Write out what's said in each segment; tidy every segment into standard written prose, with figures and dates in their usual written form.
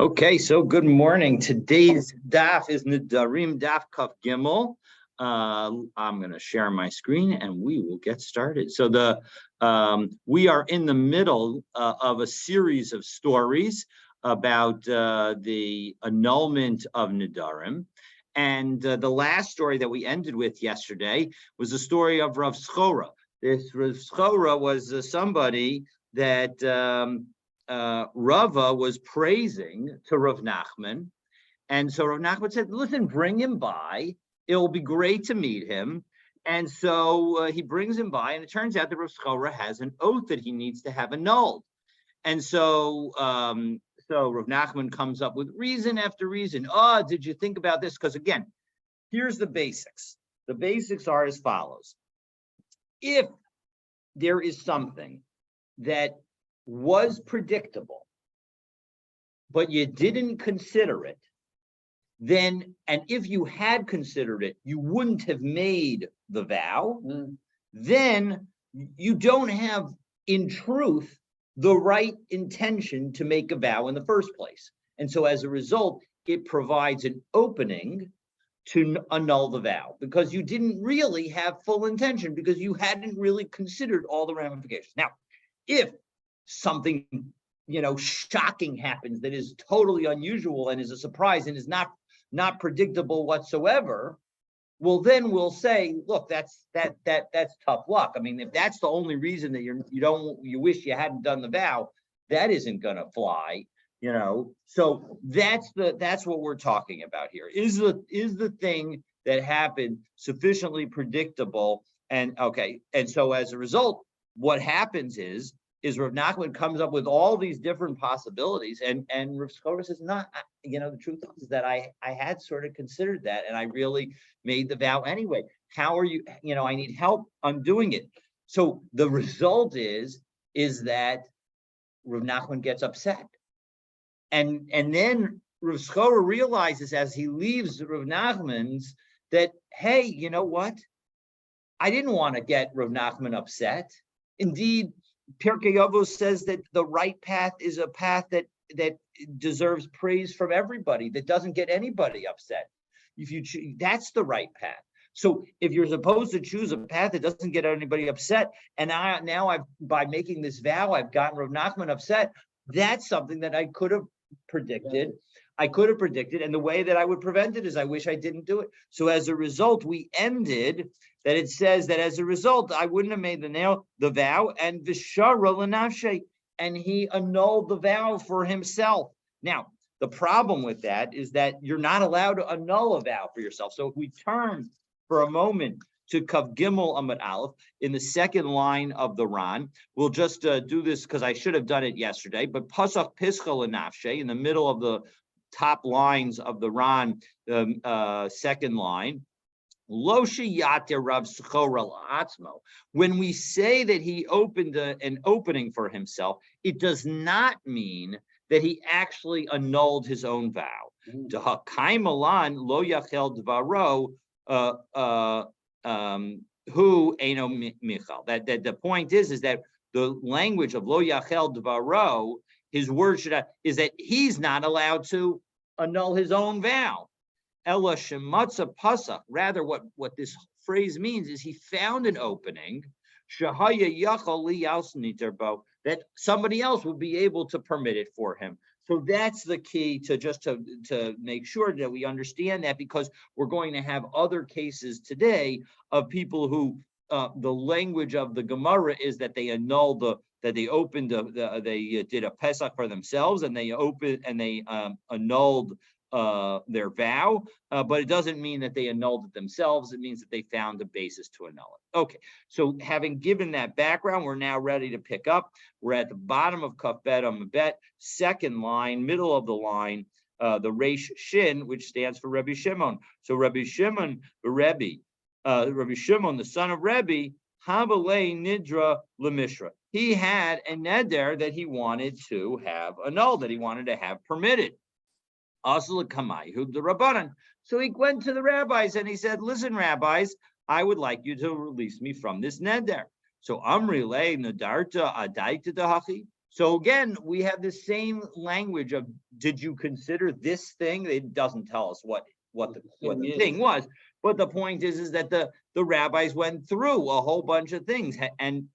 Okay, so good morning. Today's daf is Nedarim daf Kaf Gimel. I'm going to share my screen and we will get started. So we are in the middle of a series of stories about the annulment of Nedarim. And the last story that we ended with yesterday was the story of Rav Schora. This Rav Schora was somebody that Rava was praising to Rav Nachman. And so Rav Nachman said, listen, bring him by. It will be great to meet him. And so he brings him by, and it turns out that Rav Schora has an oath that he needs to have annulled. And so Rav Nachman comes up with reason after reason. Oh, did you think about this? Because again, here's the basics. The basics are as follows. If there is something that was predictable, but you didn't consider it, then, and if you had considered it, you wouldn't have made the vow, then you don't have, in truth, the right intention to make a vow in the first place. And so as a result, it provides an opening to annul the vow because you didn't really have full intention because you hadn't really considered all the ramifications. Now, if something shocking happens that is totally unusual and is a surprise and is not predictable whatsoever, well, then we'll say, look, that's tough luck. I mean, if that's the only reason that you wish you hadn't done the vow, that isn't gonna fly, So that's what we're talking about here. Is the thing that happened sufficiently predictable? And okay, and so as a result, what happens is Rav Nachman comes up with all these different possibilities, and Rav Schora says, "Not, the truth is that I had sort of considered that, and I really made the vow anyway. How are you? I need help undoing it." So the result is that Rav Nachman gets upset, and then Rav Schora realizes as he leaves Rav Nachman's that, hey, you know what? I didn't want to get Rav Nachman upset. Indeed, Pirkei Avos says that the right path is a path that deserves praise from everybody, that doesn't get anybody upset. If you choose, that's the right path. So if you're supposed to choose a path that doesn't get anybody upset, and by making this vow, I've gotten Rav Nachman upset, that's something that I could have predicted. And the way that I would prevent it is I wish I didn't do it. So as a result, we ended that it says that as a result, I wouldn't have made the vow, and v'shara l'nafshe, and he annulled the vow for himself. Now, the problem with that is that you're not allowed to annul a vow for yourself. So if we turn for a moment to Kav Gimel Amud Aleph in the second line of the Ran, we'll just do this because I should have done it yesterday. But Pasach Pischa l'nafshe in the middle of the top lines of the Ran, second line. Lo sheyate Rav Schora la'atzmo. When we say that he opened an opening for himself, it does not mean that he actually annulled his own vow. Dehakaim alan lo yachel dvaro hu eno michal. That the point is that the language of lo yachel dvaro, his word is that he's not allowed to annul his own vow. Ella shematza pasach. Rather, what this phrase means is he found an opening that somebody else would be able to permit it for him. So that's the key to make sure that we understand that, because we're going to have other cases today of people who the language of the Gemara is that they annulled they did a Pesach for themselves, and they annulled their vow, but it doesn't mean that they annulled it themselves. It means that they found a basis to annul it. Okay, so having given that background, we're now ready to pick up. We're at the bottom of Kaf Bet Amabet, second line, middle of the line, the Reish Shin, which stands for Rabbi Shimon. So Rabbi Shimon, Rabbi Shimon, the son of Rebbe, Habalei Nidra Lemishra. He had a neder that he wanted to have annulled, that he wanted to have permitted. So he went to the rabbis and he said, listen, rabbis, I would like you to release me from this neder. So Amri le nadarta adaita dahachi. So again, we have the same language of did you consider this thing? It doesn't tell us what the is. thing was, but the point is that the rabbis went through a whole bunch of things, and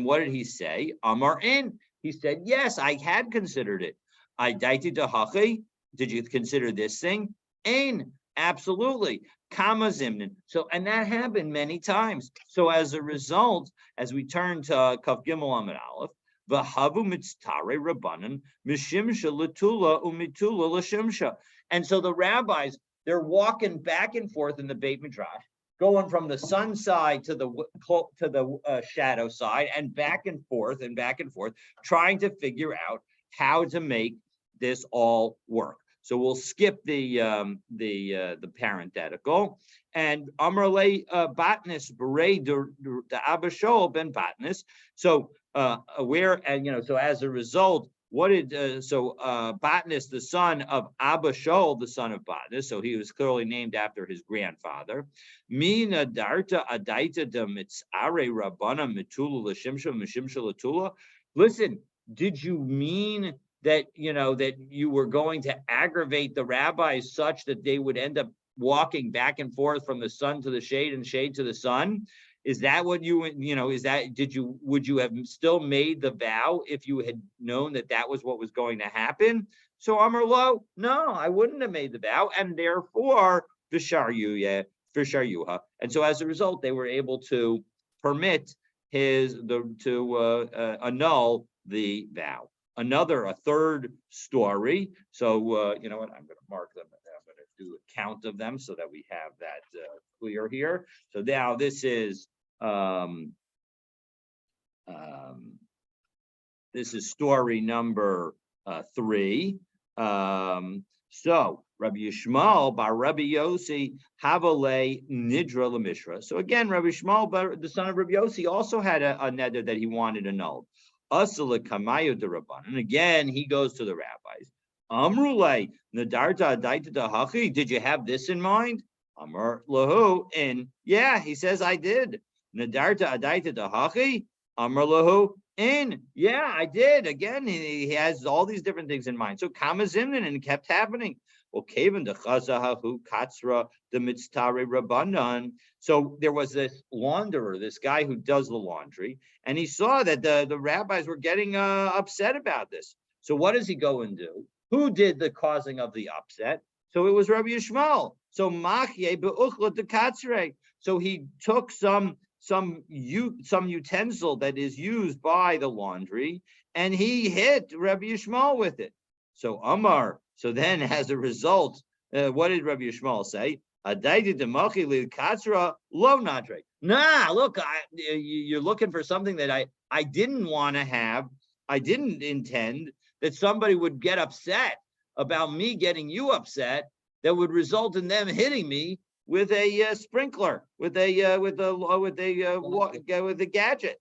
what did he say? Amar in. He said, yes, I had considered it. I daiti dahachi. Did you consider this thing? Ain. Absolutely. Kama zimnin. So, and that happened many times. So as a result, as we turn to Kaf Gimel Amid Aleph, v'havu mitztare rabbanan mishimsha latula umitula lashimsha. And so the rabbis, they're walking back and forth in the Beit Midrash, going from the sun side to the shadow side, and back and forth, trying to figure out how to make this all work. So we'll skip the parenthetical. And Amrle Batnis Berei the Abashol ben Batnis. So so as a result, what did Batnis, the son of Abashol, the son of Batnis, so he was clearly named after his grandfather. Mina darta adaita de mitzare rabbana mitula l'shimsha mishimsha latula. Listen, did you mean that you were going to aggravate the rabbis such that they would end up walking back and forth from the sun to the shade and shade to the sun? Is that what would you have still made the vow if you had known that that was what was going to happen? So Amar Lo, no, I wouldn't have made the vow, and therefore Visharyuha. And so as a result, they were able to permit annul the vow. A third story. So you know what? I'm going to mark them. I'm going to do a count of them so that we have that clear here. So now this is story number 3. So Rabbi Yishmael bar Rabbi Yossi Havale Nidra Lamishra. So again, Rabbi Yishmael, the son of Rabbi Yossi, also had a neder that he wanted annulled. Asala Kamayo de Rabban. And again, he goes to the rabbis. Amrulay Nadarta Adaita Dahachi. Did you have this in mind? Amar Lahu. And yeah, he says, I did. Nadarta Adaita Dahachi. Amar Lahu. And yeah, I did. Again, he has all these different things in mind. So Kamazimnan, and it kept happening. Well, Kavan de Chazahu Katsra the Mitztare Rabbanan. So there was this launderer, this guy who does the laundry, and he saw that the rabbis were getting upset about this. So what does he go and do? Who did the causing of the upset? So it was Rabbi Yishmael. So Machye be'uchla de Katzre. So he took some utensil that is used by the laundry, and he hit Rabbi Yishmael with it. So Amar. So then, as a result, what did Rabbi Yishmael say? Nah, look, you're looking for something that I didn't want to have. I didn't intend that somebody would get upset about me getting you upset. That would result in them hitting me with a sprinkler, with a gadget.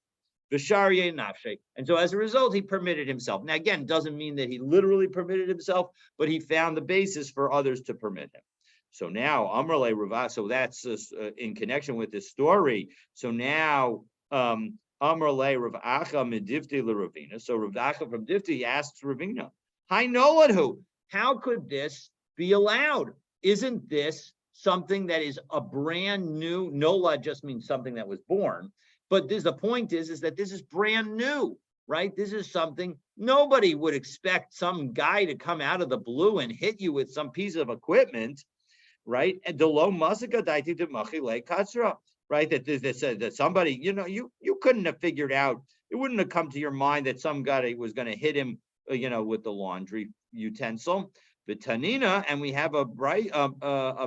And so as a result, he permitted himself. Now, again, doesn't mean that he literally permitted himself, but he found the basis for others to permit him. So now, Amrle Rava, so that's in connection with this story. So now, Amrle Ravacha Medivti Ravina. So Ravacha from Divti asks Ravina, Hi Noladhu, how could this be allowed? Isn't this something that is a brand new? Nolad just means something that was born. But the point is that this is brand new, right? This is something nobody would expect some guy to come out of the blue and hit you with some piece of equipment, right? And the low musika daiti de machile katsra, right? That somebody, you couldn't have figured out. It wouldn't have come to your mind that some guy was going to hit him, with the laundry utensil. The Tanina, and we have a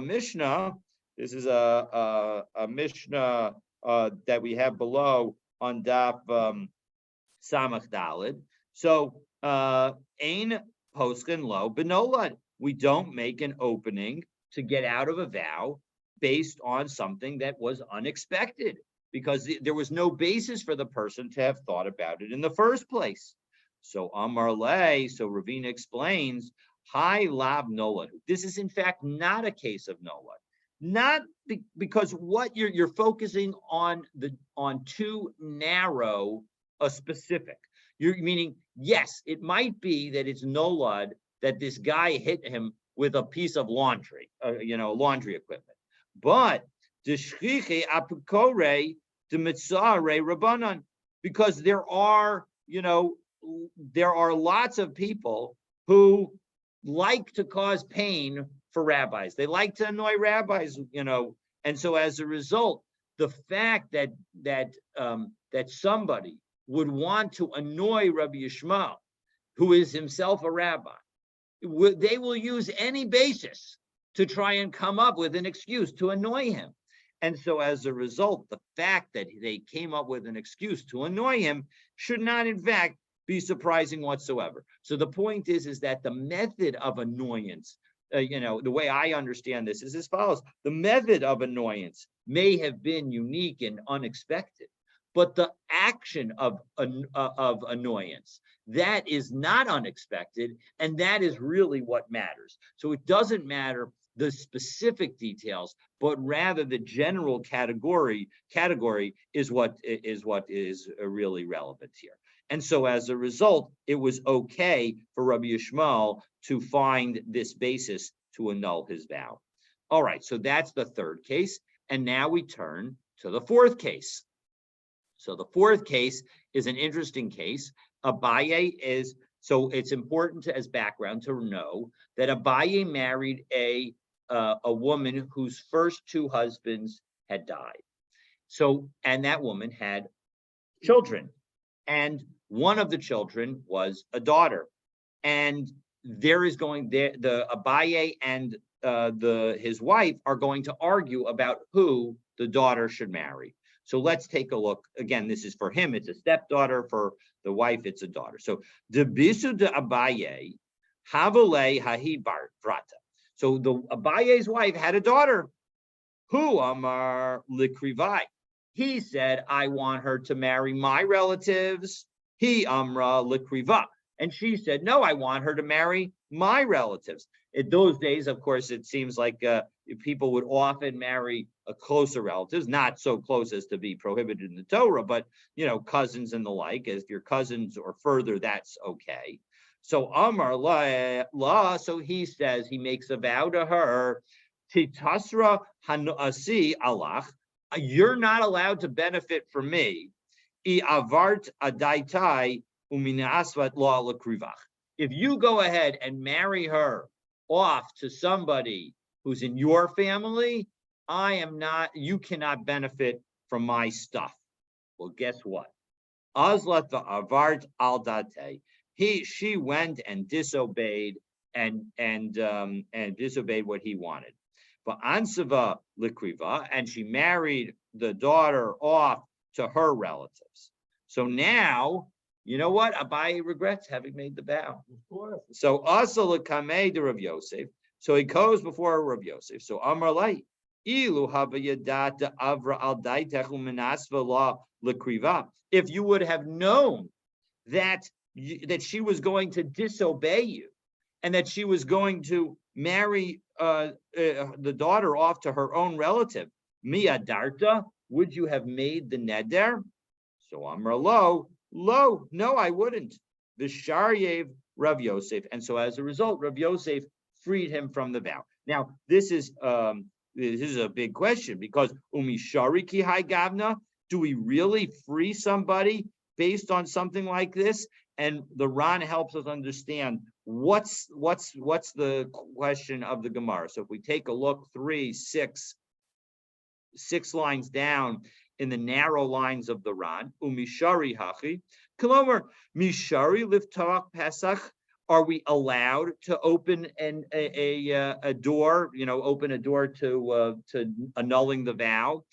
Mishnah. This is a Mishnah. That we have below on Daf Samach Dalid. So, Ein Poskin Lo Benolad. We don't make an opening to get out of a vow based on something that was unexpected, because there was no basis for the person to have thought about it in the first place. So Amar Le, so Ravina explains, Hi Lab Nolad. This is in fact not a case of Nolad. Not because what you're focusing on too narrow a specific. You're meaning, yes, it might be that it's nolad that this guy hit him with a piece of laundry, laundry equipment. But the shchiche apukore the mitzare rabbanan, because there are lots of people who like to cause pain for rabbis. They like to annoy rabbis, and so as a result, the fact that somebody would want to annoy Rabbi Yishmael, who is himself a rabbi, they will use any basis to try and come up with an excuse to annoy him. And so as a result, the fact that they came up with an excuse to annoy him should not, in fact, be surprising whatsoever. So the point is that the method of annoyance, the way I understand this is as follows. The method of annoyance may have been unique and unexpected, but the action of annoyance, that is not unexpected, and that is really what matters. So it doesn't matter the specific details, but rather the general category is what is really relevant here. And so as a result, it was okay for Rabbi Yishmael to find this basis to annul his vow. All right, so that's the third case. And now we turn to the fourth case. So the fourth case is an interesting case. So it's important as background to know that Abaye married a woman whose first two husbands had died. So, and that woman had children, and one of the children was a daughter. And the Abaye and his wife are going to argue about who the daughter should marry. So let's take a look. Again, this is for him, it's a stepdaughter. For the wife, it's a daughter. So the bisu de Abaye, havale hahi vrata. So the Abaye's wife had a daughter who Amar Likrivai. He said, I want her to marry my relatives. He Amra Likriva. And she said, no, I want her to marry my relatives. In those days, of course, it seems like people would often marry closer relatives, not so close as to be prohibited in the Torah, but, cousins and the like. If your cousins or further, that's okay. So Amar la, so he says, he makes a vow to her, Titasra hanuasi alach, you're not allowed to benefit from me. I avart adaitai umina asvat la lakrivach. If you go ahead and marry her off to somebody who's in your family, you cannot benefit from my stuff. Well, guess what? Azlat avart al date. She went and disobeyed and disobeyed what he wanted. But ansava likriva, and she married the daughter off to her relatives. So now, you know what? Abaye regrets having made the vow. Of course. So asa l'kamei de Rav Yosef. So he goes before Rav Yosef. So Amar Lai, ilu habayadat avra al daitechu minasva la l'kriva. If you would have known that she was going to disobey you, and that she was going to marry the daughter off to her own relative, Mia Darta, would you have made the neder? So Amar Lo, no, I wouldn't. Visharyev Rav Yosef, and so as a result, Rav Yosef freed him from the vow. Now, this is a big question, because umishari ki hai gavna, do we really free somebody based on something like this? And the Ran helps us understand what's the question of the Gemara. So if we take a look, 6 lines down in the narrow lines of the Ran, umishari hachi, Kolomer mishari liftach Pesach. Are we allowed to open a door? Open a door to annulling the vow.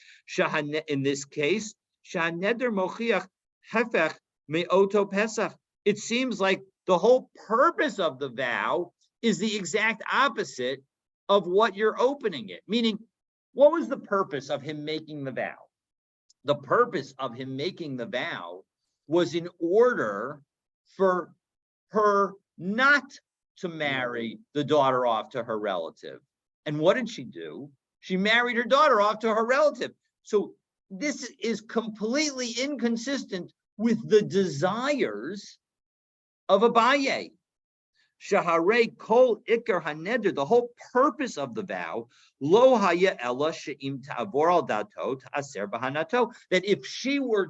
In this case, shahaneder mochiach hefech me'oto Pesach. It seems like the whole purpose of the vow is the exact opposite of what you're opening it. Meaning, what was the purpose of him making the vow? The purpose of him making the vow was in order for her not to marry the daughter off to her relative. And what did she do? She married her daughter off to her relative. So this is completely inconsistent with the desires of Abaye. Shaharei kol ikar haneder, the whole purpose of the vow, lo haya ella she'im ta'avor al dato ta'aser bahanato, that if she were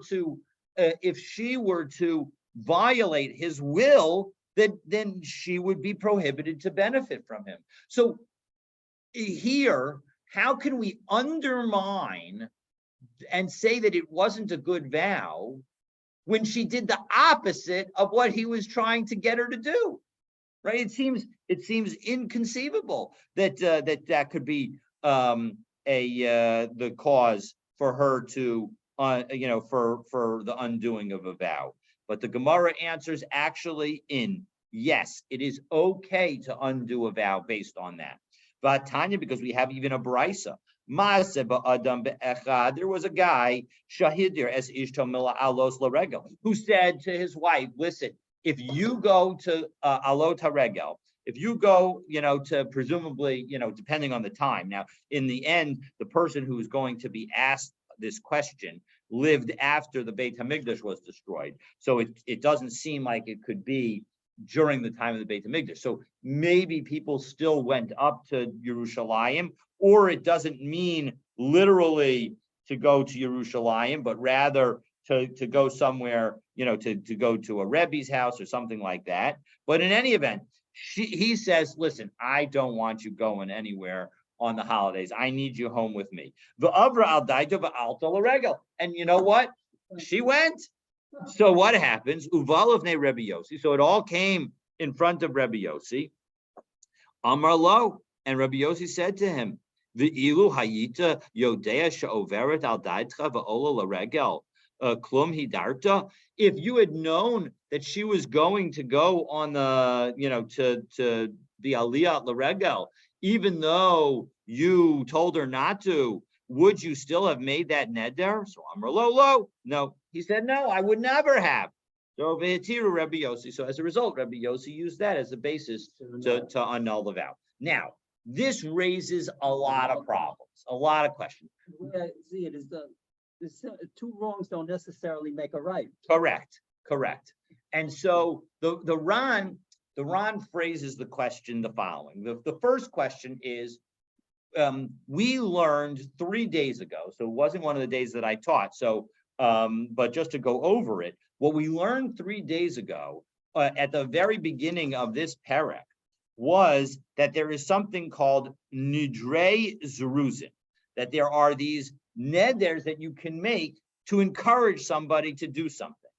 to violate his will, then she would be prohibited to benefit from him. So here, how can we undermine and say that it wasn't a good vow when she did the opposite of what he was trying to get her to do? Right? It seems inconceivable that that could be the cause for her to for the undoing of a vow. But the Gemara answers actually yes, it is okay to undo a vow based on that. But Tanya, because we have even a brisa. There was a guy, Shahidir as Ishto Mila Alos Laregel, who said to his wife, listen, if you go to Alot HaRegel, if you go, to presumably, depending on the time. Now, in the end, the person who's going to be asked this question lived after the Beit HaMikdash was destroyed. So it doesn't seem like it could be during the time of the Beit HaMikdash. So maybe people still went up to Yerushalayim, or it doesn't mean literally to go to Yerushalayim, but rather to go somewhere, to go to a Rebbe's house or something like that. But in any event, he says, listen, I don't want you going anywhere on the holidays. I need you home with me. And you know what? She went. So what happens? Uval of ne Rebbe Yossi. So it all came in front of Rebbe Yossi. Amar lo, and Rebbe Yossi said to him, the ilu hayita yodea she'overet al daitcha va'ola laregel klum hidarta. If you had known that she was going to go on the, to the aliyah laregel, even though you told her not to, would you still have made that neder? So Amar lo, no. He said, no, I would never have. So Ve'etiru Rebbe Yossi. So as a result, Rebbe Yossi used that as a basis to annul the vow. Now, this raises a lot of problems, a lot of questions. The way I see it is two wrongs don't necessarily make a right. Correct. And so the Ran phrases the question the following. The first question is, we learned 3 days ago, so it wasn't one of the days that I taught. So, but just to go over it, what we learned 3 days ago at the very beginning of this parak was that there is something called nidrei zeruzin, that there are these neders that you can make to encourage somebody to do something.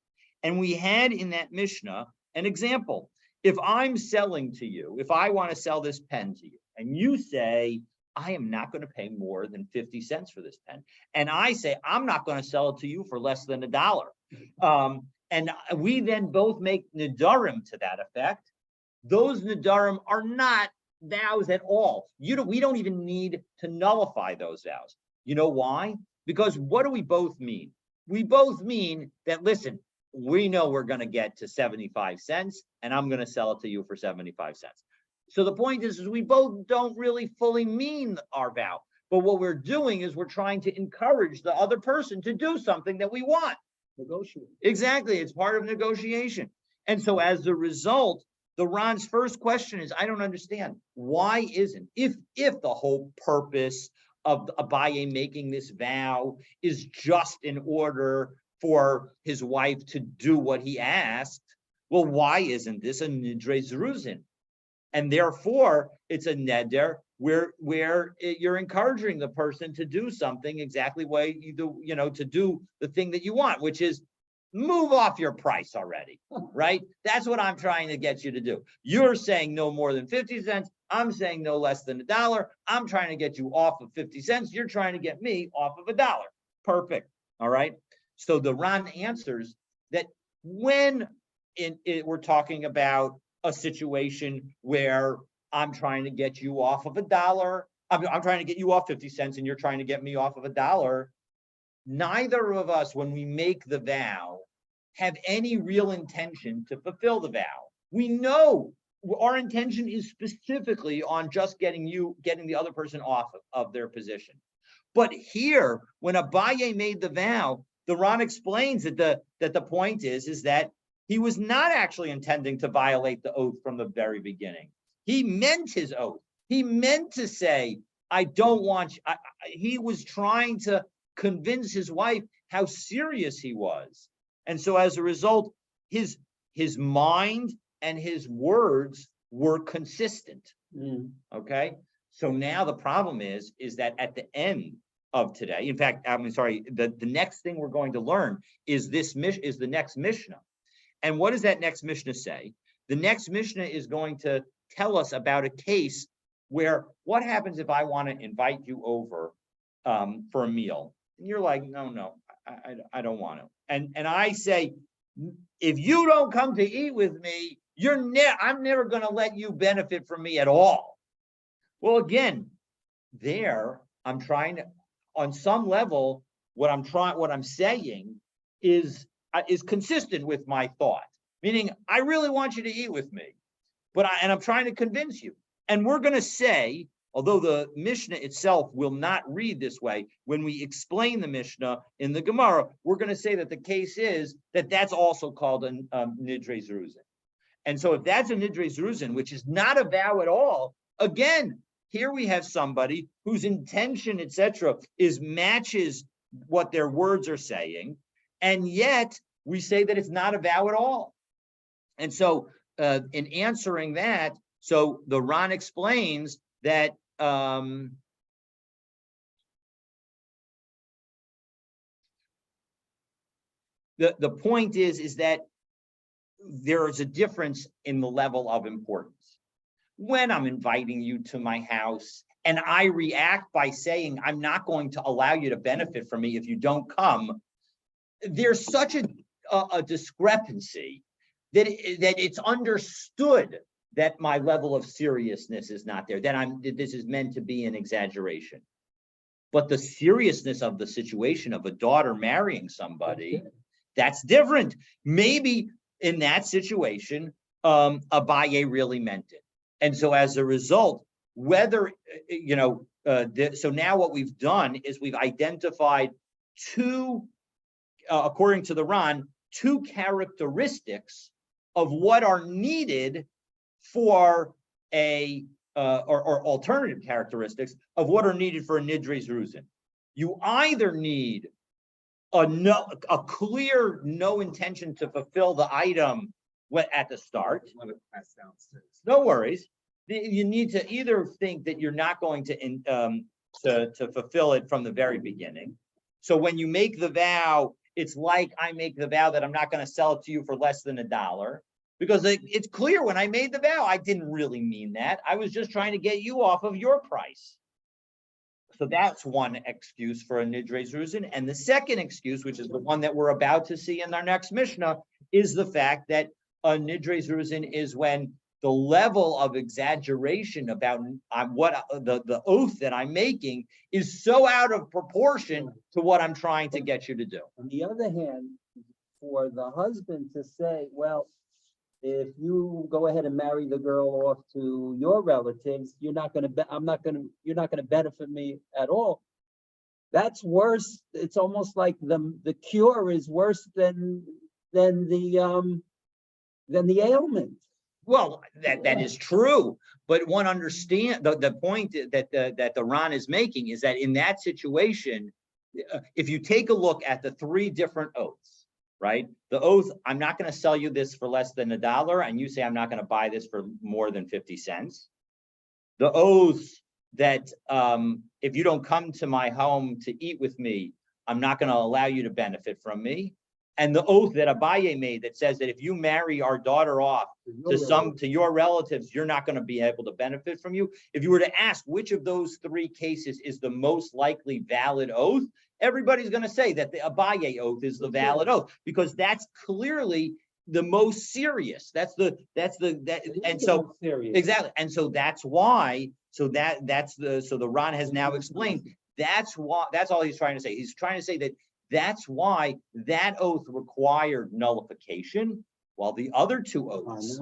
And we had in that Mishnah an example. If I'm selling to you, if I want to sell this pen to you, and you say, I am not going to pay more than 50 cents for this pen. And I say, I'm not going to sell it to you for less than $1. And we then both make Nedarim to that effect. Those Nedarim are not vows at all. We don't even need to nullify those vows. You know why? Because what do we both mean? We both mean that, listen, we know we're going to get to 75 cents and I'm going to sell it to you for 75 cents. So the point is we both don't really fully mean our vow. But what we're doing is we're trying to encourage the other person to do something that we want. Negotiate. Exactly. It's part of negotiation. And so as a result, the Ran's first question is, I don't understand. Why isn't, if the whole purpose of Abaye making this vow is just in order for his wife to do what he asked, well, why isn't this a nidrei zeruzin? And therefore, it's a neder where you're encouraging the person to do something exactly the way you do, to do the thing that you want, which is move off your price already, right? That's what I'm trying to get you to do. You're saying no more than 50 cents. I'm saying no less than $1. I'm trying to get you off of 50 cents. You're trying to get me off of $1. Perfect. All right. So the Ran answers that when we're talking about a situation where I'm trying to get you off of $1, I'm trying to get you off 50 cents and you're trying to get me off of $1. Neither of us, when we make the vow, have any real intention to fulfill the vow. We know our intention is specifically on just getting the other person off of their position. But here, when Abaye made the vow, the Ran explains that the point is that he was not actually intending to violate the oath from the very beginning. He meant his oath. He meant to say, I don't want you. He was trying to convince his wife how serious he was. And so as a result, his mind and his words were consistent. Okay. So now the problem is that at the end of today, in fact, the next thing we're going to learn is the next Mishnah. And what does that next Mishnah say? The next Mishnah is going to tell us about a case where what happens if I want to invite you over for a meal? And you're like, no, I don't want to. And I say, if you don't come to eat with me, I'm never going to let you benefit from me at all. Well, again, I'm trying to, on some level, what I'm saying is consistent with my thought, meaning I really want you to eat with me, and I'm trying to convince you. And we're going to say, although the Mishnah itself will not read this way, when we explain the Mishnah in the Gemara, we're going to say that the case is that that's also called a Nidre Zeruzin. And so if that's a Nidre Zeruzin, which is not a vow at all, again, here we have somebody whose intention, etc., matches what their words are saying, and yet we say that it's not a vow at all. And so in answering that, so the Ran explains that the point is that there is a difference in the level of importance. When I'm inviting you to my house and I react by saying, I'm not going to allow you to benefit from me if you don't come, there's such a discrepancy that it's understood that my level of seriousness is not there, that this is meant to be an exaggeration. But the seriousness of the situation of a daughter marrying somebody, that's different. Maybe in that situation, Abaye really meant it. And so as a result, so now what we've done is we've identified according to the Ran, two characteristics of what are needed for or alternative characteristics of what are needed for a Nidre Zeruzin. You either need a clear no intention to fulfill the item at the start. No worries. You need to either think that you're not going to fulfill it from the very beginning. So when you make the vow, it's like I make the vow that I'm not going to sell it to you for less than $1, because it's clear when I made the vow, I didn't really mean that. I was just trying to get you off of your price. So that's one excuse for a Nidre Zeruzin. And the second excuse, which is the one that we're about to see in our next Mishnah, is the fact that a Nidre Zeruzin is when the level of exaggeration about what the oath that I'm making is so out of proportion to what I'm trying to get you to do. On the other hand, for the husband to say, well, if you go ahead and marry the girl off to your relatives, you're not going to benefit me at all. That's worse. It's almost like the cure is worse than the ailment. Well, that is true, but one understand the point that the Ran is making is that in that situation, if you take a look at the three different oaths, right? The oath, I'm not going to sell you this for less than $1, and you say I'm not going to buy this for more than 50 cents. The oath that if you don't come to my home to eat with me, I'm not going to allow you to benefit from me. And the oath that Abaye made that says that if you marry our daughter off to your relatives, you're not going to be able to benefit from you. If you were to ask which of those three cases is the most likely valid oath, everybody's going to say that the Abaye oath is the valid oath, because that's clearly the most serious. Exactly. And so that's why. So the Ran has now explained that's all he's trying to say. He's trying to say that that's why that oath required nullification, while the other two oaths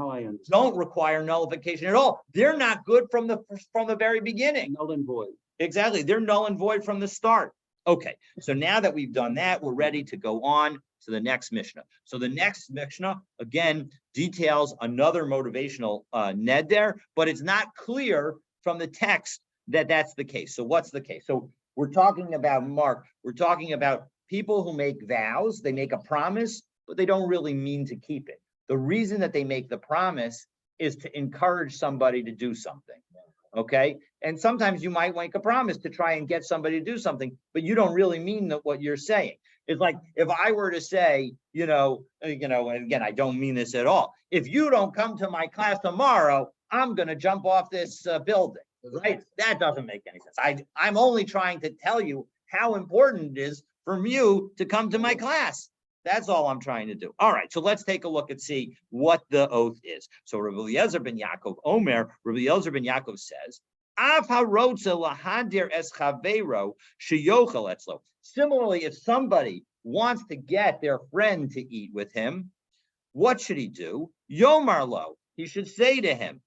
don't require nullification at all. They're not good from the very beginning. Null and void. Exactly. They're null and void from the start. Okay. So now that we've done that, we're ready to go on. to the next Mishnah. So the next Mishnah, again, details another motivational neder, but it's not clear from the text that that's the case. So what's the case? So we're talking about, Mark, we're talking about people who make vows, they make a promise, but they don't really mean to keep it. The reason that they make the promise is to encourage somebody to do something, okay? And sometimes you might make a promise to try and get somebody to do something, but you don't really mean what you're saying. It's like if I were to say, and again, I don't mean this at all. If you don't come to my class tomorrow, I'm going to jump off this building, right? That doesn't make any sense. I'm only trying to tell you how important it is for you to come to my class. That's all I'm trying to do. All right, so let's take a look and see what the oath is. So Rabbi Eliezer ben Yaakov Rabbi Eliezer ben Yaakov says, similarly, if somebody wants to get their friend to eat with him, what should he do? Yomar lo, he should say to him,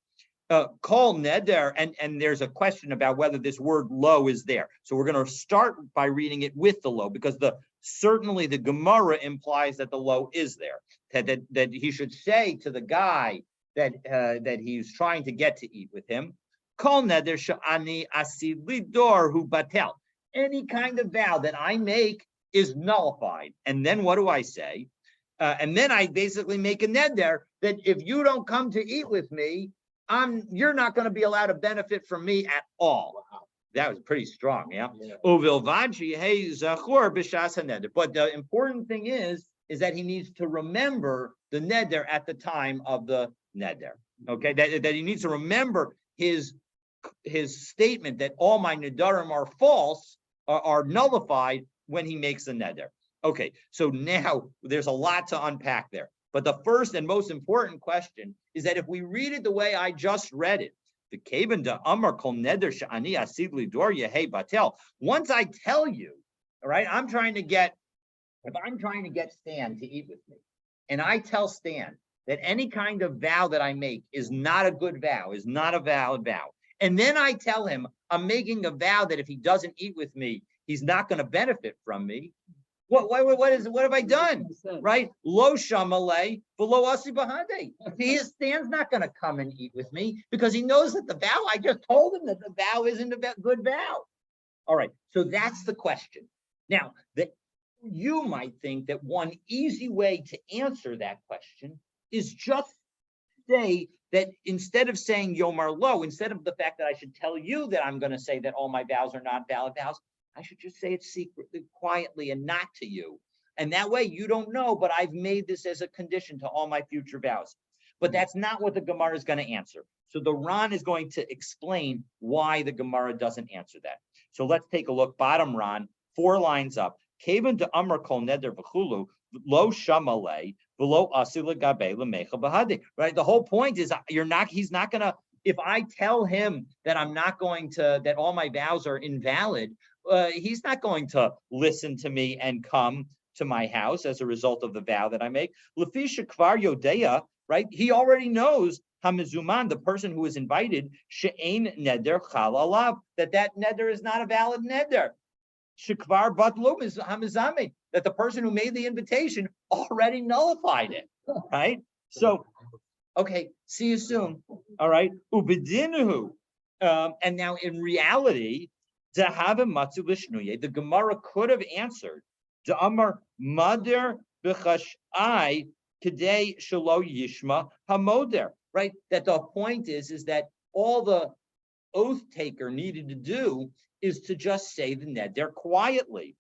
call neder, and there's a question about whether this word lo is there. So we're going to start by reading it with the lo, because certainly the Gemara implies that the lo is there. That he should say to the guy that he's trying to get to eat with him, call neder sha'ani asid lidor hu batel. Any kind of vow that I make is nullified. And then what do I say? And then I basically make a neder that if you don't come to eat with me, you're not going to be allowed to benefit from me at all. Wow. That was pretty strong, yeah. But the important thing is that he needs to remember the neder at the time of the neder. Okay, that he needs to remember his statement that all my nedarim are false, are nullified when he makes the neder. Okay, so now there's a lot to unpack there. But the first and most important question is that if we read it the way I just read it, once I tell you, all right, if I'm trying to get Stan to eat with me, and I tell Stan that any kind of vow that I make is not a good vow, is not a valid vow, and then I tell him I'm making a vow that if he doesn't eat with me, he's not going to benefit from me. What have I done? Right? Lo shamale below asi bahade. Stan's not going to come and eat with me because he knows that the vow, I just told him that the vow isn't a good vow. All right. So that's the question. Now, that you might think that one easy way to answer that question is just say that instead of saying Yomar Lo, instead of the fact that I should tell you that I'm going to say that all my vows are not valid vows, I should just say it secretly, quietly, and not to you. And that way you don't know, but I've made this as a condition to all my future vows. But that's not what the Gemara is going to answer. So the Ran is going to explain why the Gemara doesn't answer that. So let's take a look. Bottom Ran, 4 lines up. Kaven de Amar kol neder v'chulu lo shamale v'lo asil gabe lemecha b'hadi. Right. The whole point is he's not going to. If I tell him that I'm not going to, that all my vows are invalid, he's not going to listen to me and come to my house as a result of the vow that I make. Lefisha kvar yodeya, right? He already knows hamizuman, the person who is invited, she'ein neder chal alav, that neder is not a valid neder. Shekvar batlum is hamizame, that the person who made the invitation already nullified it, right? So, okay, see you soon. All right. Ubedinuhu. And now in reality, the Gemara could have answered, Amar Mader b'chashai kedei shelo yishma hamoder, right? That the point is that all the oath taker needed to do is to just say the neder quietly.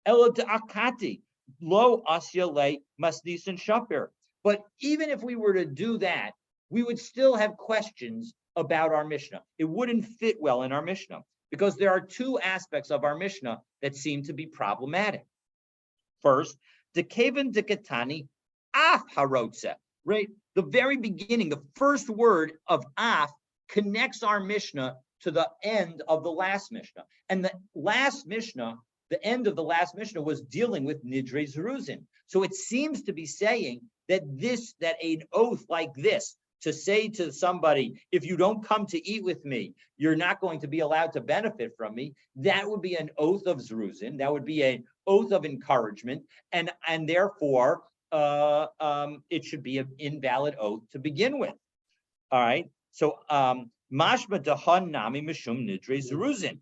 Ela akati lo asya le masnisan shapir. But even if we were to do that, we would still have questions about our Mishnah. It wouldn't fit well in our Mishnah because there are 2 aspects of our Mishnah that seem to be problematic. First, the Kaven de Ketani af harotze, right? The very beginning, the first word of af connects our Mishnah to the end of the last Mishnah. And the last Mishnah, the end of the last Mishnah was dealing with Nidre Zeruzin. So it seems to be saying that an oath like this, to say to somebody, if you don't come to eat with me, you're not going to be allowed to benefit from me, that would be an oath of zruzin. That would be an oath of encouragement, and therefore it should be an invalid oath to begin with. All right. So mashma dahan nami mishum nidre zruzin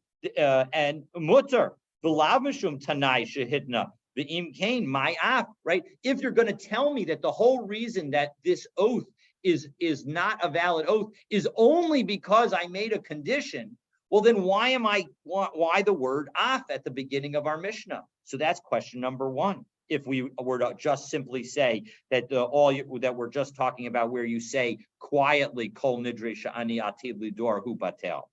and mutter v'lav mishum tanai shehitna v'im kain my af. Right. If you're going to tell me that the whole reason that this oath is not a valid oath is only because I made a condition, well, then why the word af at the beginning of our Mishnah? So that's question number one. If we were to just simply say that that we're just talking about where you say quietly kol nidre sha'ani atid lidor hu batel.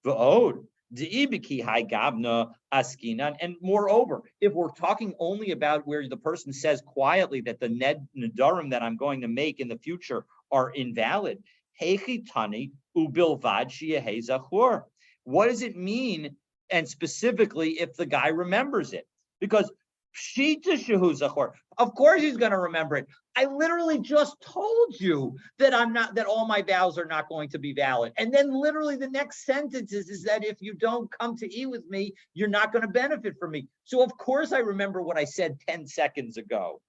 V'od de'ibiki hai gabna askinan. And moreover, if we're talking only about where the person says quietly that the nedarim that I'm going to make in the future are invalid, heichi tani ubilvad sheyehei zachor. What does it mean? And specifically, if the guy remembers it, because pshita shehu zachor, of course he's going to remember it. I literally just told you that that all my vows are not going to be valid. And then literally the next sentence is that if you don't come to eat with me, you're not going to benefit from me. So of course I remember what I said 10 seconds ago.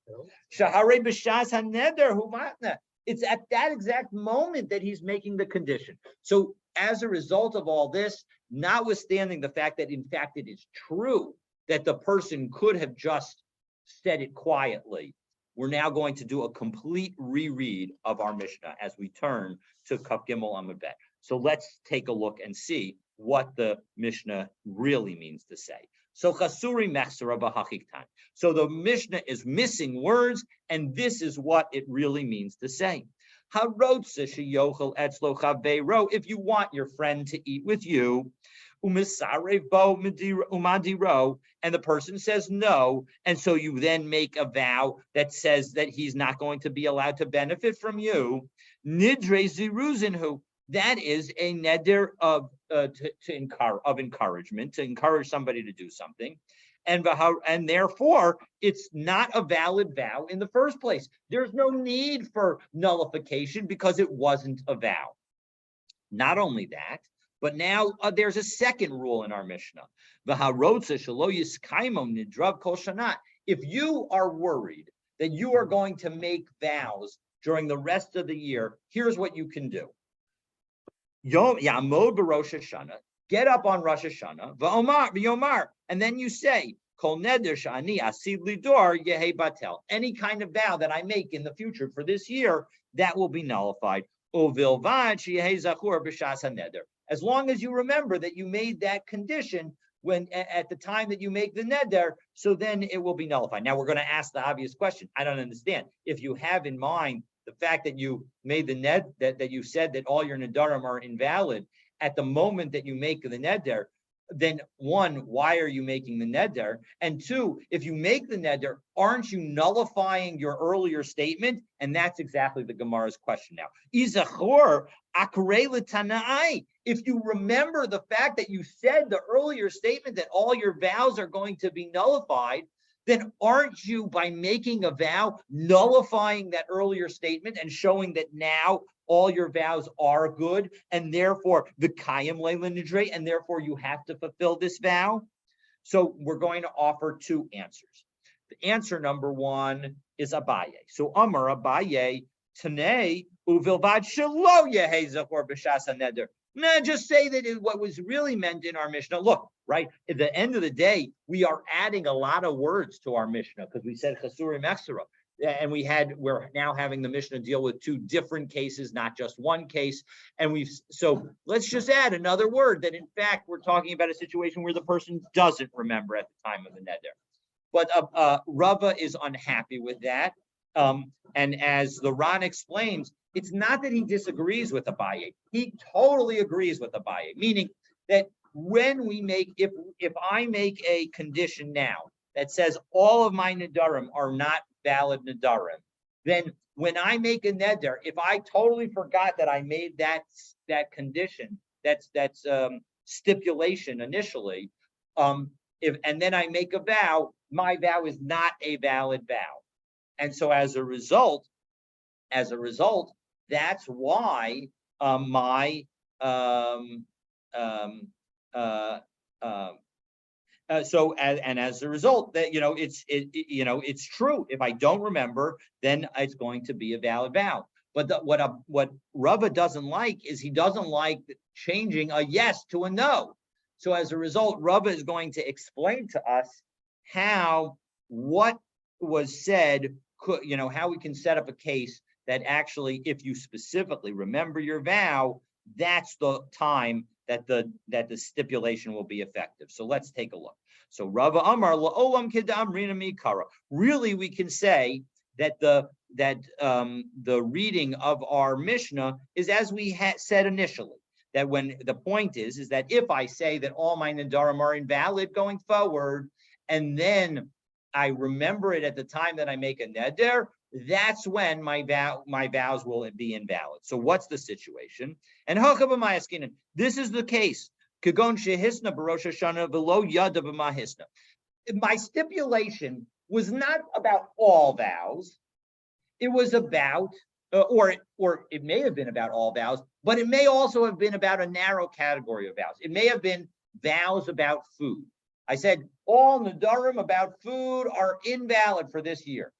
Shahare b'shas haneder hu matna. It's at that exact moment that he's making the condition. So as a result of all this, notwithstanding the fact that in fact it is true that the person could have just said it quietly, we're now going to do a complete reread of our Mishnah as we turn to Kaf Gimel Amud Bet. So let's take a look and see what the Mishnah really means to say. So Chasuri Mechsera B'Hachiktan. So the Mishnah is missing words, and this is what it really means to say. Harotze sheyochel etzlo chaveiro. If you want your friend to eat with you, umisarev bo umadiro, and the person says no, and so you then make a vow that says that he's not going to be allowed to benefit from you. Nidre ziruzinhu. That is a neder of encouragement, to encourage somebody to do something, and therefore it's not a valid vow in the first place. There's no need for nullification because it wasn't a vow. Not only that, but now there's a second rule in our Mishnah. If you are worried that you are going to make vows during the rest of the year, here's what you can do. Yamod b'Rosh Hashanah, get up on Rosh Hashanah, v'yomar, and then you say, Kol neder sh'ani asid lidor yehei batel. Any kind of vow that I make in the future for this year, that will be nullified. Uvilvad sheyehei zachur b'shas haneder. As long as you remember that you made that condition when at the time that you make the neder, so then it will be nullified. Now we're going to ask the obvious question. I don't understand. If you have in mind the fact that you made the that you said that all your nedarim are invalid at the moment that you make the neder, then one, why are you making the neder? And two, if you make the neder, aren't you nullifying your earlier statement? And that's exactly the Gemara's question now. Izachor akrei l'tanai. If you remember the fact that you said the earlier statement that all your vows are going to be nullified, then aren't you, by making a vow, nullifying that earlier statement and showing that now all your vows are good, and therefore v'kayim leila nidre, and therefore you have to fulfill this vow? So we're going to offer two answers. The answer number one is Abaye. So Amar Abaye, Tanei uvilvad shelo yehei zachor b'shas haneder. No, just say that what was really meant in our Mishnah. Look, right, at the end of the day, we are adding a lot of words to our Mishnah because we said Chasuri Mechsera. And we're now having the Mishnah deal with two different cases, not just one case. And so let's just add another word that in fact, we're talking about a situation where the person doesn't remember at the time of the neder. But Rava is unhappy with that. And as the Ran explains, it's not that he disagrees with Abaye. He totally agrees with Abaye, meaning that when we if I make a condition now that says all of my nedarim are not valid nedarim, then when I make a neder, if I totally forgot that I made that condition, that's stipulation initially, and then I make a vow, my vow is not a valid vow, and so as a result, That's why my um, uh, um, so as a result, that it's true. If I don't remember, then it's going to be a valid vow. But what Rava doesn't like is he doesn't like changing a yes to a no. So as a result, Rava is going to explain to us how what was said could, how we can set up a case that actually, if you specifically remember your vow, that's the time that the stipulation will be effective. So let's take a look. So Rava Amar la'olam kedamrina mikara. Really, we can say that the reading of our Mishnah is as we said initially. That when the point is that if I say that all my Nedarim are invalid going forward, and then I remember it at the time that I make a neder, that's when my vows will be invalid. So what's the situation? And this is the case. My stipulation was not about all vows. It was about, or it may have been about all vows, but it may also have been about a narrow category of vows. It may have been vows about food. I said all Nedarim about food are invalid for this year.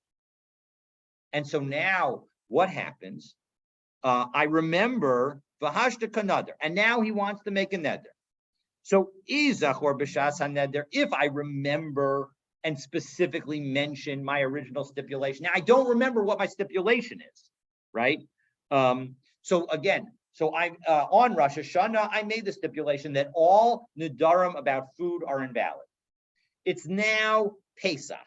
And so now what happens? I remember Vahashta Kanadar, and now he wants to make a neder. So Izachor B'Shas HaNeder, if I remember and specifically mention my original stipulation. Now I don't remember what my stipulation is, right? So I on Rosh Hashanah, I made the stipulation that all Nedarim about food are invalid. It's now Pesach,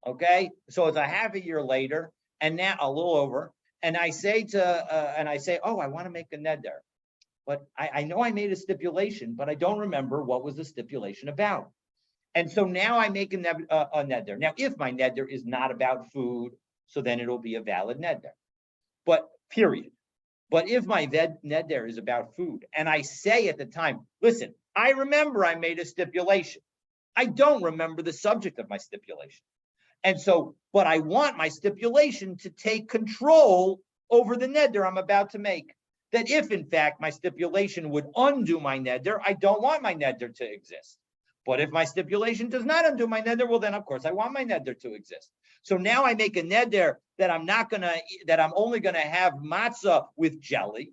okay? So it's a half a year later, and now a little over, and I say, oh, I want to make a neder. But I know I made a stipulation, but I don't remember what was the stipulation about. And so now I make a neder. Now, if my neder is not about food, so then it'll be a valid neder. But period. But if my neder is about food, and I say at the time, listen, I remember I made a stipulation. I don't remember the subject of my stipulation. And so, but I want my stipulation to take control over the neder I'm about to make. That if, in fact, my stipulation would undo my neder, I don't want my neder to exist. But if my stipulation does not undo my neder, well, then, of course, I want my neder to exist. So now I make a neder that I'm only going to have matzah with jelly,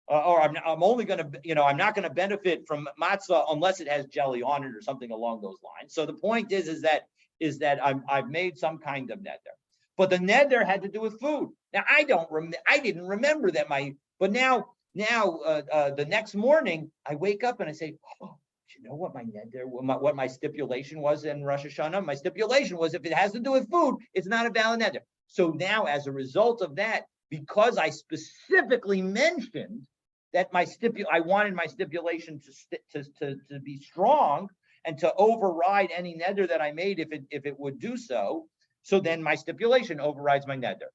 or I'm only going to, I'm not going to benefit from matzah unless it has jelly on it or something along those lines. So the point is that I've made some kind of neder. But the neder had to do with food. Now I didn't remember that but now the next morning I wake up and I say, oh, do you know what my neder, what my stipulation was in Rosh Hashanah? My stipulation was if it has to do with food, it's not a valid neder. So now, as a result of that, because I specifically mentioned that I wanted my stipulation to be strong and to override any neder that I made if it would do so. So then my stipulation overrides my neder.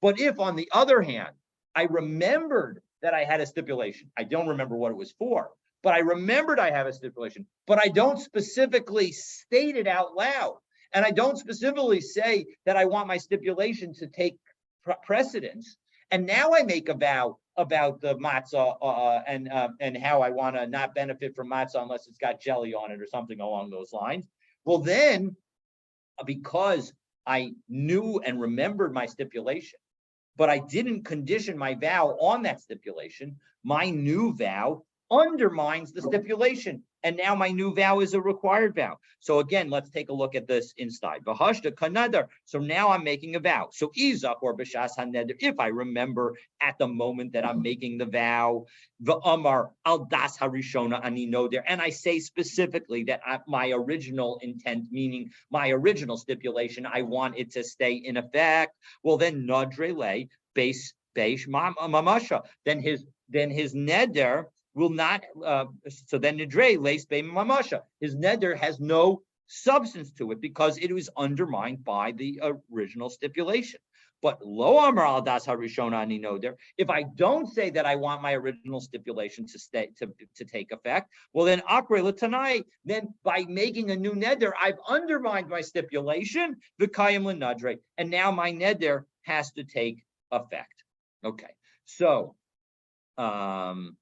But if, on the other hand, I remembered that I had a stipulation, I don't remember what it was for, but I remembered I have a stipulation, but I don't specifically state it out loud. And I don't specifically say that I want my stipulation to take precedence. And now I make a vow about the matzah and how I want to not benefit from matzah unless it's got jelly on it or something along those lines. Well, then, because I knew and remembered my stipulation, but I didn't condition my vow on that stipulation, my new vow undermines the stipulation. And now my new vow is a required vow. So again, let's take a look at this inside. V'hashta kanadar. So now I'm making a vow. So izach or b'shas haneder, if I remember at the moment that I'm making the vow, v'amar al das harishona ani noder, and I say specifically that my original intent, meaning my original stipulation, I want it to stay in effect. Well, then nadre le base mamasha. Then his neder will not, so then Nidre lays mamasha. His neder has no substance to it because it was undermined by the original stipulation. But lo amar al das harishona ani noder, if I don't say that I want my original stipulation to take effect, well then akre l'tanai, then by making a new neder, I've undermined my stipulation, v'kayim l'nadre, and now my neder has to take effect. Okay, so and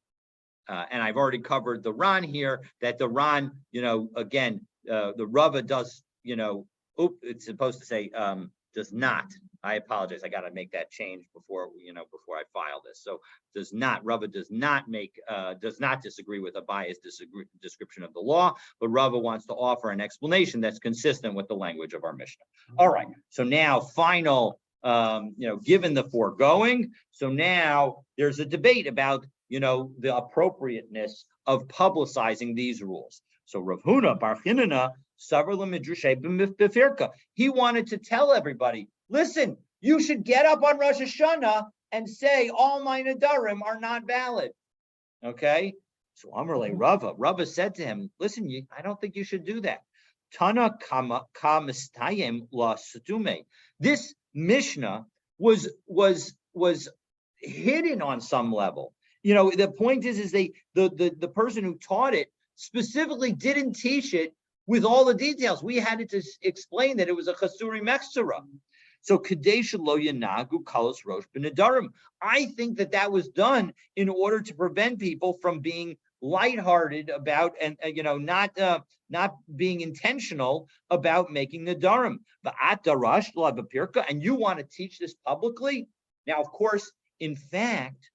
I've already covered the Ran here, that the Ran, again, the Rava does, it's supposed to say does not. I apologize. I got to make that change before I file this. So Rava does not disagree with a biased description of the law, but Rava wants to offer an explanation that's consistent with the language of our Mishnah. All right. So now final, given the foregoing, so now there's a debate about the appropriateness of publicizing these rules. So Rav Huna Bar Chinana he wanted to tell everybody, listen, you should get up on Rosh Hashanah and say all my Nedarim are not valid. Okay? So Amrle Rava said to him, listen, I don't think you should do that. Tana kamistayim la sutume. This Mishnah was hidden on some level. The point is the person who taught it specifically didn't teach it with all the details. We had to explain that it was a chasuri mechsura. So Kadesh lo yanagu kalos rosh b'nedarim. I think that was done in order to prevent people from being lighthearted about and not being intentional about making nedarim. V'at darash la b'pirka, and you want to teach this publicly? Now, of course, in fact,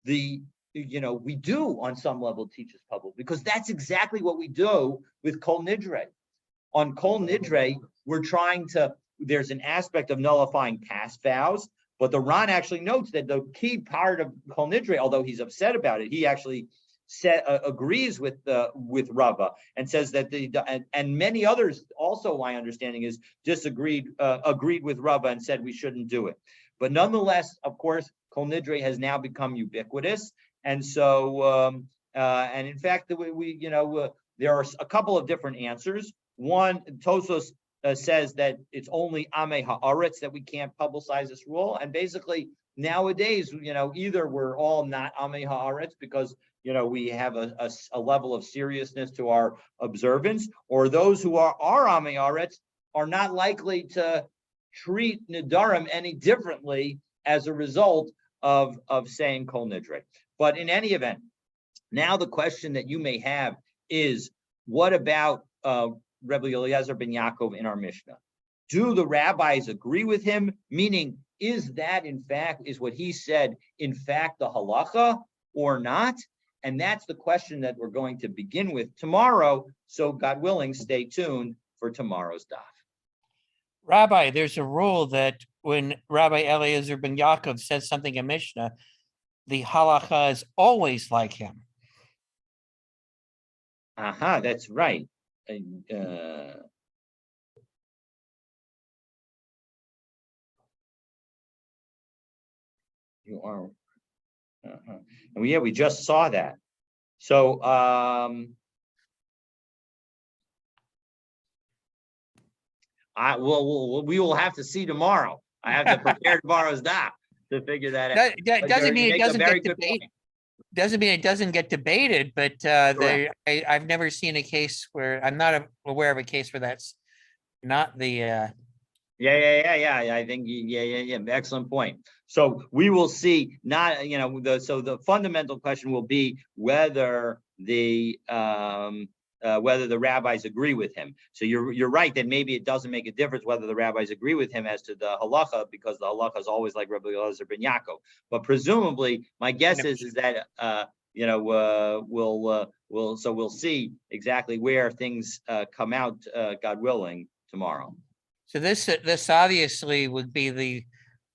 we do on some level teach this public, because that's exactly what we do with Kol Nidre. On Kol Nidre, there's an aspect of nullifying past vows, but the Ran actually notes that the key part of Kol Nidre, although he's upset about it, he actually agrees with Rava and says that and many others also, my understanding is, agreed with Rava and said we shouldn't do it. But nonetheless, of course, Kol Nidre has now become ubiquitous. And so, and in fact, there are a couple of different answers. One, Tosos says that it's only Amei Haaretz that we can't publicize this rule. And basically, nowadays, either we're all not Amei Haaretz because, we have a level of seriousness to our observance, or those who are Amei Haaretz are not likely to treat Nedarim any differently as a result of saying Kol Nidre. But in any event, now the question that you may have is, what about Rebbe Eliezer ben Yaakov in our Mishnah? Do the rabbis agree with him? Meaning, is what he said, in fact, the halacha or not? And that's the question that we're going to begin with tomorrow. So God willing, stay tuned for tomorrow's daf. Rabbi, there's a rule that when Rabbi Eliezer ben Yaakov says something in Mishnah, the halacha is always like him. Aha, that's right. You are. And we just saw that. So, we will have to see tomorrow. I have to prepare tomorrow's daf to figure that out. That doesn't mean it doesn't get debated. Doesn't mean it doesn't get debated, but I've never seen a case where I'm not aware of a case where that's not the. Yeah. I think excellent point. So we will see. Not the fundamental question will be whether the rabbis agree with him. So you're right that maybe it doesn't make a difference whether the rabbis agree with him as to the halacha, because the halacha is always like Rabbi Eliezer ben Yaakov. But presumably, my guess is that we'll see exactly where things come out, God willing, tomorrow. So this obviously would be the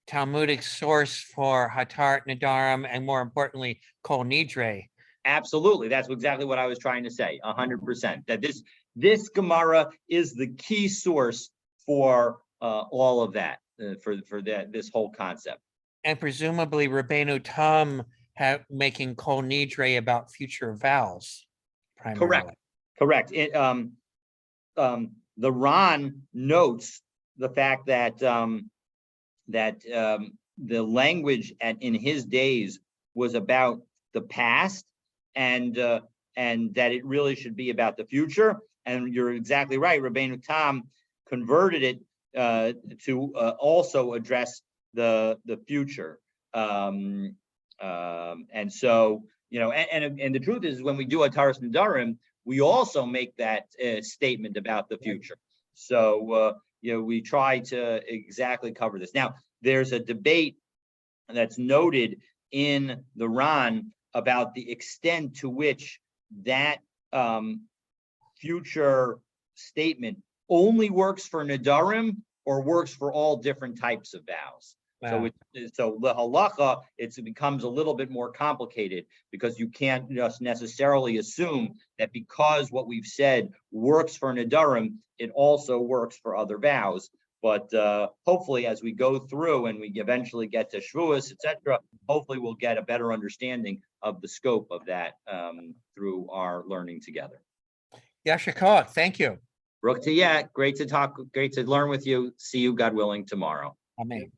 Talmudic source for Hatarat Nedarim, and more importantly, Kol Nidre. Absolutely, that's exactly what I was trying to say. 100%. That this Gemara is the key source for all of that, for this whole concept. And presumably, Rabbeinu Tam making Kol Nidre about future vows. Primarily. Correct. The Ran notes the fact that the language in his days was about the past, and that it really should be about the future. And you're exactly right. Rabbeinu Tam converted it to also address the future. And so, and the truth is, when we do a Taras Nedarim, we also make that statement about the future. So, we try to exactly cover this. Now, there's a debate that's noted in the Ran about the extent to which that future statement only works for Nedarim or works for all different types of vows. Wow. So the halacha, it becomes a little bit more complicated, because you can't just necessarily assume that because what we've said works for Nedarim, it also works for other vows. But hopefully, as we go through and we eventually get to Shavuos, etc., hopefully we'll get a better understanding of the scope of that through our learning together. Yasher Koach, thank you. Brooke Tiyet, great to talk, great to learn with you. See you, God willing, tomorrow. Amen.